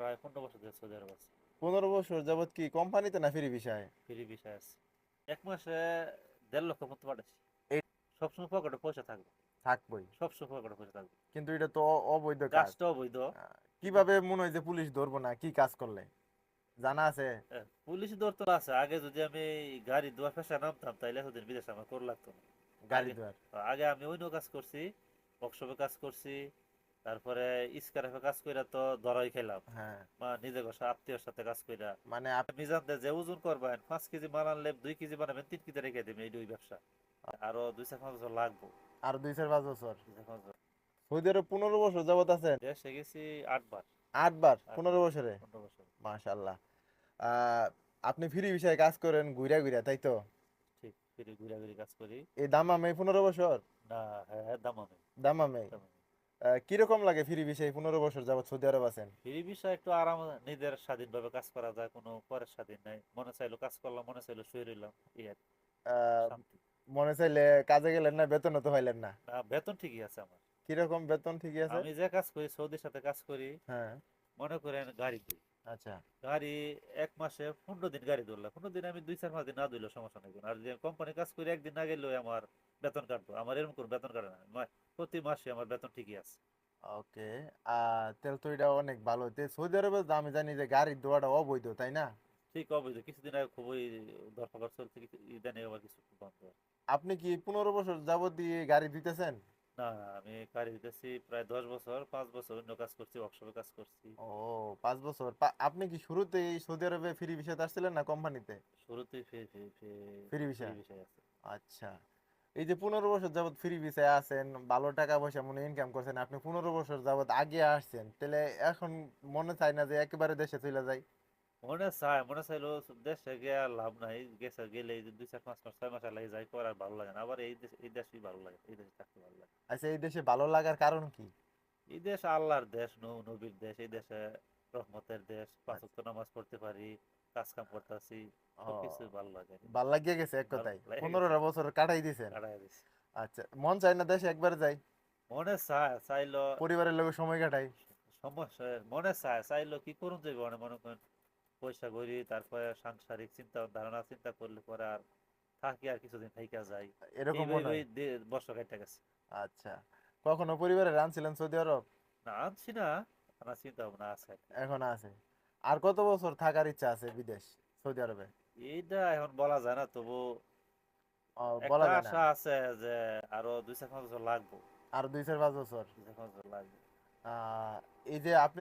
প্রায় 15 বছর ধরে সৌদি আরব আছে। 15 বছর যাবত কি কোম্পানিতে না ফ্রি ভিসায়? ফ্রি ভিসায় আছে। 1 মাসে 1.5 লক্ষ মতো পাঠাইছি। এই সবসময় পকেটে পয়সা থাকবে। থাকবই। সবসময় পকেটে পয়সা থাকবে। কিন্তু এটা তো অবৈধ কাজ। কাজটা অবৈধ। কিন্তু কিভাবে মনে হয় যে পুলিশ ধরবো না? কি কাজ করলে জানা আছে? পুলিশ ধরতো আছে। আগে যদি আমি গাড়ি ধোয়া পেশায় নামতাম তাইলে এতদিন বিদেশে আমার করা লাগতো না। গাড়ি আগে ধোয়ার। আগে আমি অন্য কাজ করছি, ওয়ার্কশপে কাজ করছি, তারপরে ইস্কারেফে কাজ কইরা তো ধরাই খেলাম। হ্যাঁ, বা নিজে ঘর আত্মীয়র সাথে কাজ কইরা মানে মিজান দেয় যে ওজন করবেন 5 কেজি মাল আনলে 2 কেজি বানাবেন, 3 কেজি রেখে দেবেন, এই দুই ব্যবসা। আরো 2-4-5 বছর লাগবো। আর 2-4-5 বছর। 2-4-5 বছর। সৌদি আরব 15 বছর যাবত আছেন? দেশে গেছি 8 বার। 8 বার 8 বার। 15 বছরে? 15 বছর। মাশাল্লাহ। আহ আপনি ফ্রি ভিসায় কাজ করেন ঘুরা ঘুরা, তাই তো? ঠিক ফিরে ঘুরে ঘুরে কাজ করি। এই দামামে 15 বছর? না, হ্যাঁ হ্যাঁ, দামামে। দামামে। দামামে। কিরকম লাগে ফ্রি ভিসায় 15 বছর যাবত সৌদি আরব আছেন? ফ্রি বিষয় একটু আরাম, নিজের স্বাধীনভাবে কাজ করা যায়, কোনো পরের স্বাধীন নাই। মনে চাইলো কাজ করলাম, মনে চাইলো শুয়ে রইলাম, এই আর কি। আহ শান্তি। মনে চাইলে কাজে গেলেন না, বেতনও তো পাইলেন না? না, বেতন ঠিকই আছে আমার। কিরকম বেতন ঠিকই আছে? আমি যে কাজ করি সৌদির সাথে কাজ করি। হ্যাঁ। মনে করেন গাড়ি দিই। আচ্ছা। গাড়ি 1 মাসে 15 দিন গাড়ি ধরলাম, 15 দিন আমি 2-4 মাস দিন না ধরলেও সমস্যা নেই কোনো। আর যে কোম্পানি কাজ করি একদিন না গেলেও আমার বেতন কাটবো। আমার এরকম কোনো বেতন কাটে না। প্রতি মাসে আমার বেতন ঠিকই আছে। ওকে। তেল তো এটা অনেক ভালো। সৌদি আরবে তো আমি জানি যে গাড়ির দোয়াটা অবৈধ, তাই না? ঠিক অবৈধ। কিছুদিন আগে খুবই ধরপাকড় চলছে, ইদানিং আবার কিছু বন্ধ। আপনি কি 15 বছর যাবত দিয়ে গাড়ি দিতেছেন? না, আমি গাড়ি দিতেছি প্রায় 10 বছর। 5 বছর অন্য কাজ করছি, ওয়ার্কশপে কাজ করছি। ও, 5 বছর। আপনি কি শুরুতে এই সৌদি আরবে ফ্রি ভিসাতে আসছিলেন না কোম্পানিতে? শুরুতেই ফ্রি ভিসা। ফ্রি বিষয় আছে। আচ্ছা। এই যে 15 বছর যাবত ফ্রি ভিসায় আছেন, ভালো টাকা পয়সা মনে ইনকাম করছেন, আপনি 15 বছর যাবত আগে আসছেন, তাহলে এখন মনে চায় না যে একেবারে দেশে চলে যাই? মনে চাইলো দেশে গিয়ে আর লাভ নাই। গেছে গেলে এই যে 2-4-5 মাস 6 মাস লাগে যাই পর আর ভালো লাগে না। আবার এই দেশই ভালো লাগে, এই দেশে থাকতে ভালো লাগে। আচ্ছা, এই দেশে ভালো লাগার কারণ কি? এই দেশ আল্লাহর দেশ, নবীর দেশ। এই দেশে রহমতের দেশ। 5 ওয়াক্ত আচ্ছা। নামাজ পড়তে পারি, কাজ কাম করতেছি, ও, সবকিছু ভালো লাগে। ভাল লাগিয়ে গেছে এক ভালো কথায়, লাগে গেছে। 15 বছর কাটাই দিছেন। কাটায় দিছি। আচ্ছা, মন চায় না দেশে একবার যাই, মনে চায় চাইলো পরিবারের লোকের সময় কাটাই? সমস্যা। মনে চাইলো কি করুন যাইব, মনে করেন পয়সা করি, তারপরে সাংসারিক চিন্তা ধারণা চিন্তা করলে পরে আর থাকি, আর কিছুদিন থাইকা যাই। এই এরকম মনে ভেবেই হয়? বর্ষ কেটে গেছে। আচ্ছা। কখনো পরিবারে রানছিলেন সৌদি আরব? না, আনছি না। আমার চিন্তা ভাবনা আছে আর কি। এখন আছে? আর কত বছর থাকার ইচ্ছা আছে বিদেশ, সৌদি আরবে? এইটা এখন বলা যায় না, তবু বলা একটা যায় না। আশা আছে যে আরো 2-4-5 বছর লাগবো। আর 2-4-5 বছর। 2-4-5 বছর লাগবে। এই যে আপনি